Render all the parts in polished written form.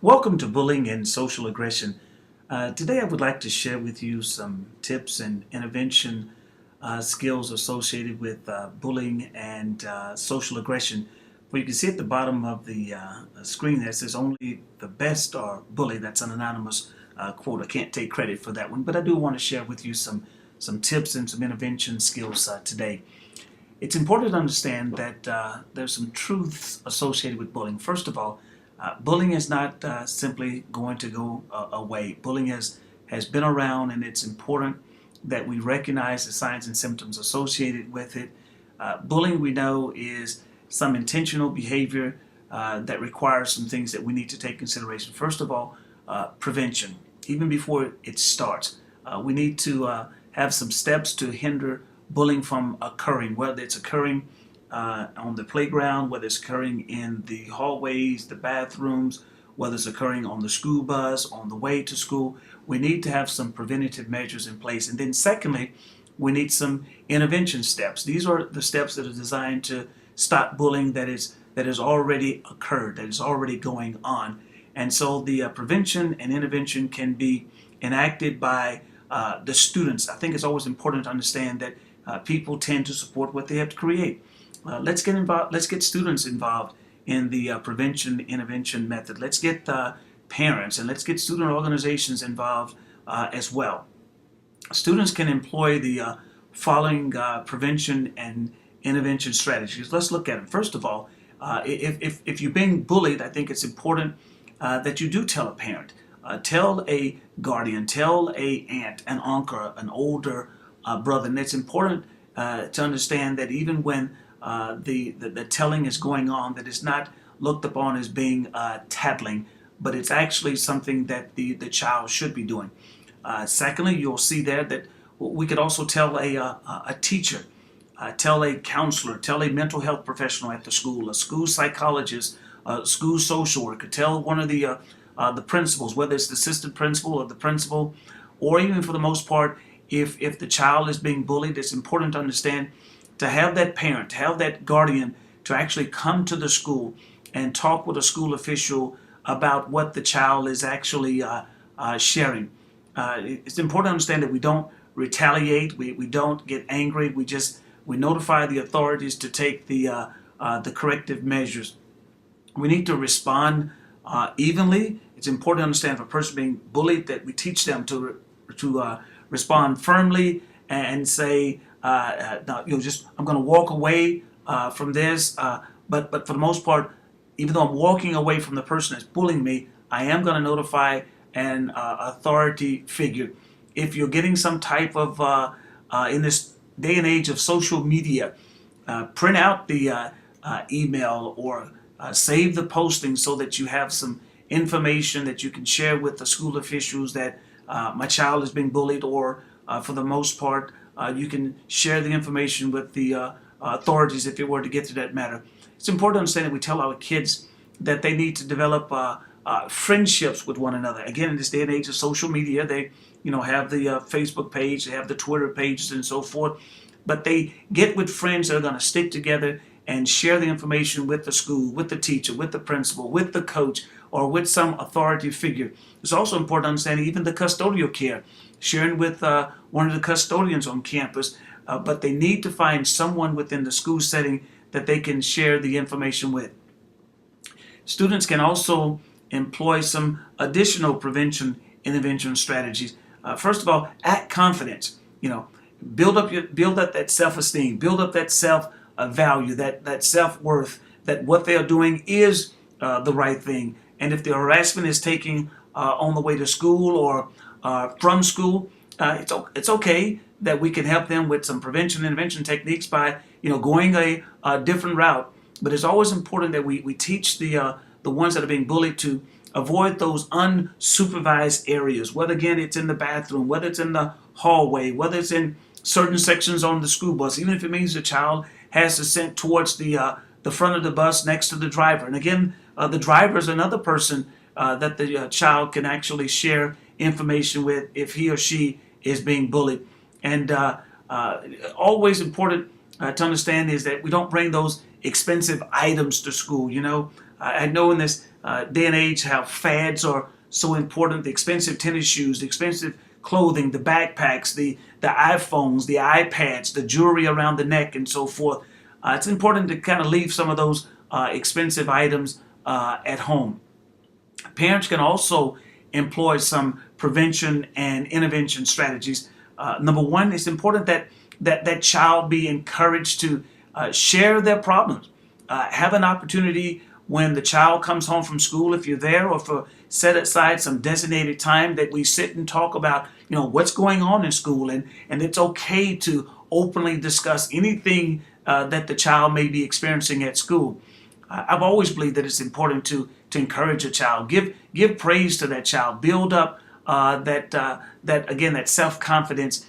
Welcome to Bullying and Social Aggression. Today I would like to share with you some tips and intervention skills associated with bullying and social aggression. Well, you can see at the bottom of the screen there, it says only the best are bully. That's an anonymous quote. I can't take credit for that one, but I do want to share with you some tips and some intervention skills today. It's important to understand that there's some truths associated with bullying. First of all, bullying is not simply going to go away. Bullying has been around, and it's important that we recognize the signs and symptoms associated with it. Bullying, we know, is some intentional behavior that requires some things that we need to take consideration. First of all, prevention. Even before it starts, we need to have some steps to hinder bullying from occurring, whether it's occurring on the playground, whether it's occurring in the hallways, the bathrooms, whether it's occurring on the school bus, on the way to school. We need to have some preventative measures in place. And then secondly, we need some intervention steps. These are the steps that are designed to stop bullying that has already occurred, that is already going on. And so the prevention and intervention can be enacted by the students. I think it's always important to understand that people tend to support what they have to create. Let's get involved. Let's get students involved in the prevention intervention method. Let's get parents and let's get student organizations involved as well. Students can employ the following prevention and intervention strategies. Let's look at them. First of all, if you're being bullied, I think it's important that you do tell a parent, tell a guardian, tell a aunt, an uncle, an older brother. And it's important to understand that even when the telling is going on, that it's not looked upon as being tattling, but it's actually something that the child should be doing. Secondly, you'll see there that we could also tell a teacher, tell a counselor, tell a mental health professional at the school, a school psychologist, a school social worker, tell one of the principals, whether it's the assistant principal or the principal, or even for the most part, if the child is being bullied, it's important to understand to have that parent, to have that guardian to actually come to the school and talk with a school official about what the child is actually sharing. It's important to understand that we don't retaliate, we don't get angry, we notify the authorities to take the corrective measures. We need to respond evenly. It's important to understand if a person being bullied that we teach them to respond firmly and say, no, I'm going to walk away from this. But for the most part, even though I'm walking away from the person that's bullying me, I am going to notify an authority figure. If you're getting some type of, in this day and age of social media, print out the email or save the posting so that you have some information that you can share with the school officials that my child is being bullied, or for the most part, you can share the information with the authorities if it were to get to that matter. It's important to understand that we tell our kids that they need to develop friendships with one another. Again, in this day and age of social media, they have the Facebook page, they have the Twitter pages and so forth, but they get with friends that are going to stick together and share the information with the school, with the teacher, with the principal, with the coach, or with some authority figure. It's also important to understand even the custodial care, sharing with one of the custodians on campus, but they need to find someone within the school setting that they can share the information with. Students can also employ some additional prevention intervention strategies. First of all, act confidence. Build up that self-esteem, build up that self-value, that self-worth, that what they are doing is the right thing. And if the harassment is taking on the way to school or from school, it's okay that we can help them with some prevention intervention techniques by going a different route. But it's always important that we teach the ones that are being bullied to avoid those unsupervised areas, whether again it's in the bathroom, whether it's in the hallway, whether it's in certain sections on the school bus, even if it means the child has to sit towards the front of the bus next to the driver. And again, the driver is another person that the child can actually share information with if he or she is being bullied. And always important to understand is that we don't bring those expensive items to school. I know in this day and age, how fads are so important. The expensive tennis shoes, the expensive clothing, the backpacks, the iPhones, the iPads, the jewelry around the neck, and so forth. It's important to kind of leave some of those expensive items at home. Parents can also employ some prevention and intervention strategies. Number one, it's important that child be encouraged to share their problems. Have an opportunity when the child comes home from school, if you're there, or for set aside some designated time that we sit and talk about, what's going on in school, and it's okay to openly discuss anything that the child may be experiencing at school. I've always believed that it's important to encourage a child, give praise to that child, build up that self-confidence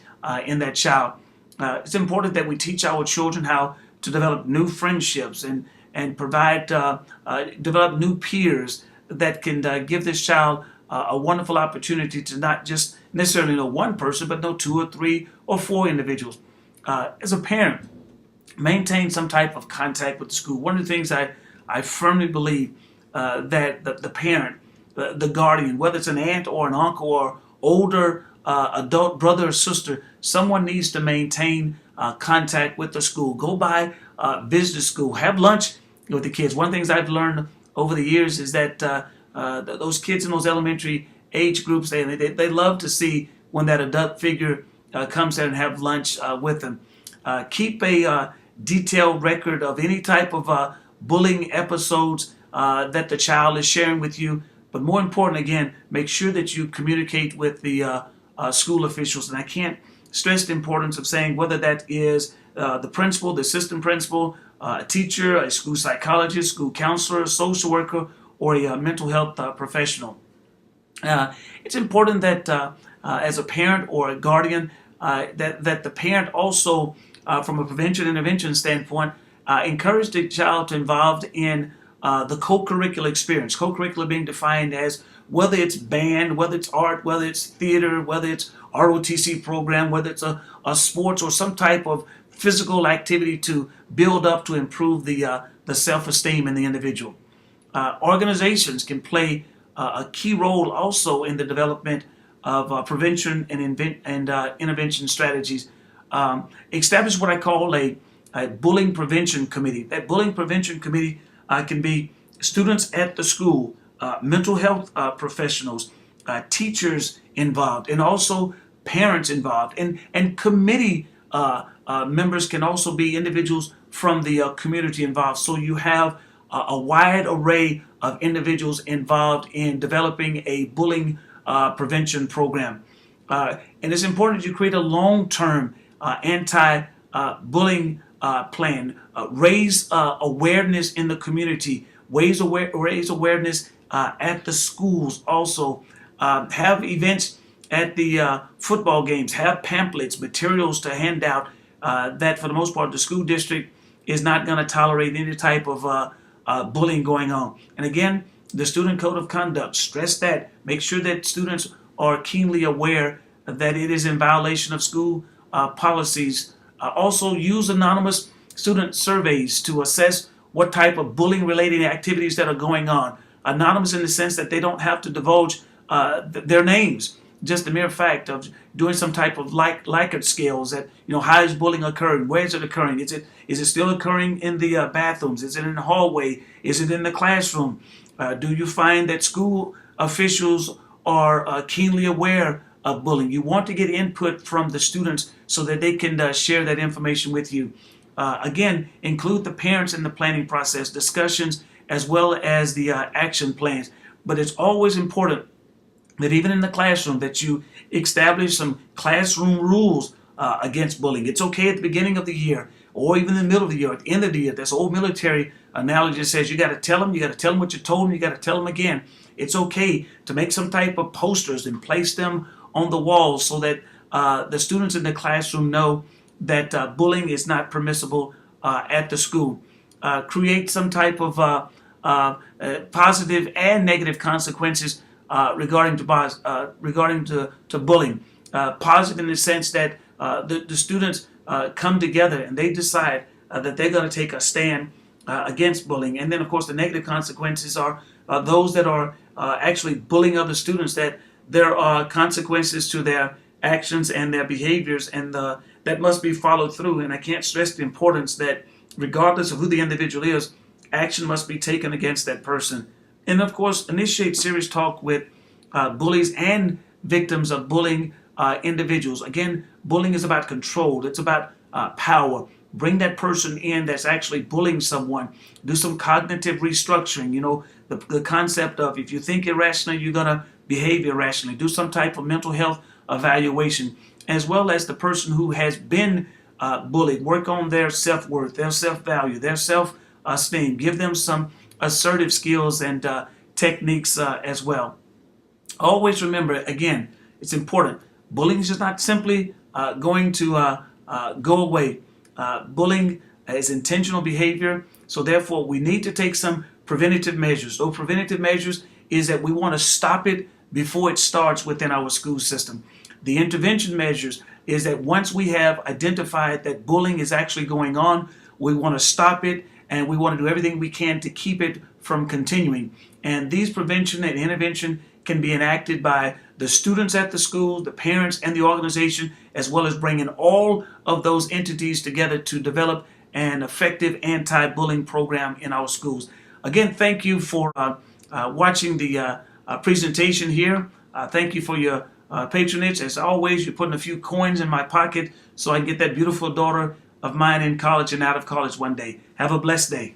in that child. It's important that we teach our children how to develop new friendships and provide develop new peers that can give this child a wonderful opportunity to not just necessarily know one person, but know two or three or four individuals. As a parent, maintain some type of contact with the school. One of the things I firmly believe that the parent, the guardian, whether it's an aunt or an uncle or older adult brother or sister, someone needs to maintain contact with the school. Go by, visit the school, have lunch with the kids. One of the things I've learned over the years is that those kids in those elementary age groups, they love to see when that adult figure comes there and have lunch with them. Keep a detailed record of any type of bullying episodes that the child is sharing with you. But more important, again, make sure that you communicate with the school officials. And I can't stress the importance of saying whether that is the principal, the assistant principal, a teacher, a school psychologist, school counselor, a social worker, or a mental health professional. It's important that as a parent or a guardian, that the parent also, from a prevention intervention standpoint, encourage the child to involved in the co-curricular experience. Co-curricular being defined as whether it's band, whether it's art, whether it's theater, whether it's ROTC program, whether it's a sports or some type of physical activity to build up to improve the self-esteem in the individual. Organizations can play a key role also in the development of prevention and intervention strategies. Establish what I call a bullying prevention committee. That bullying prevention committee can be students at the school, mental health professionals, teachers involved, and also parents involved. And committee members can also be individuals from the community involved. So you have a wide array of individuals involved in developing a bullying prevention program. And it's important that you create a long-term anti-bullying plan. Raise awareness in the community. Raise awareness at the schools also. Have events at the football games. Have pamphlets, materials to hand out that for the most part the school district is not going to tolerate any type of bullying going on. And again, the student code of conduct, stress that. Make sure that students are keenly aware that it is in violation of school policies. Also use anonymous student surveys to assess what type of bullying related activities that are going on. Anonymous in the sense that they don't have to divulge their names. Just the mere fact of doing some type of Likert scales that, how is bullying occurring? Where is it occurring? Is it still occurring in the bathrooms? Is it in the hallway? Is it in the classroom? Do you find that school officials are keenly aware of bullying? You want to get input from the students so that they can share that information with you. Again, include the parents in the planning process, discussions, as well as the action plans. But it's always important that even in the classroom that you establish some classroom rules against bullying. It's okay at the beginning of the year or even in the middle of the year, at the end of the year. That's old military analogy that says you got to tell them what you told them, you got to tell them again. It's okay to make some type of posters and place them on the walls so that the students in the classroom know that bullying is not permissible at the school. Create some type of positive and negative consequences regarding to bullying. Positive in the sense that the students come together and they decide that they're going to take a stand against bullying. And then, of course, the negative consequences are those that are actually bullying other students, that there are consequences to their actions and their behaviors, and that must be followed through. And I can't stress the importance that regardless of who the individual is, action must be taken against that person. And of course, initiate serious talk with bullies and victims of bullying individuals. Again, bullying is about control. It's about power. Bring that person in that's actually bullying someone. Do some cognitive restructuring. You know, the concept of if you think irrationally, you're going to behave irrationally. Do some type of mental health evaluation, as well as the person who has been bullied. Work on their self-worth, their self-value, their self-esteem. Give them some assertive skills and techniques as well. Always remember, again, it's important. Bullying is just not simply going to go away. Bullying is intentional behavior, so therefore we need to take some preventative measures. Those preventative measures is that we want to stop it before it starts within our school system. The intervention measures is that once we have identified that bullying is actually going on, we want to stop it, and we want to do everything we can to keep it from continuing. And these prevention and intervention can be enacted by the students at the school, the parents, and the organization, as well as bringing all of those entities together to develop an effective anti-bullying program in our schools. Again, thank you for watching the presentation here. Thank you for your patronage. As always, you're putting a few coins in my pocket so I can get that beautiful daughter of mine in college and out of college one day. Have a blessed day.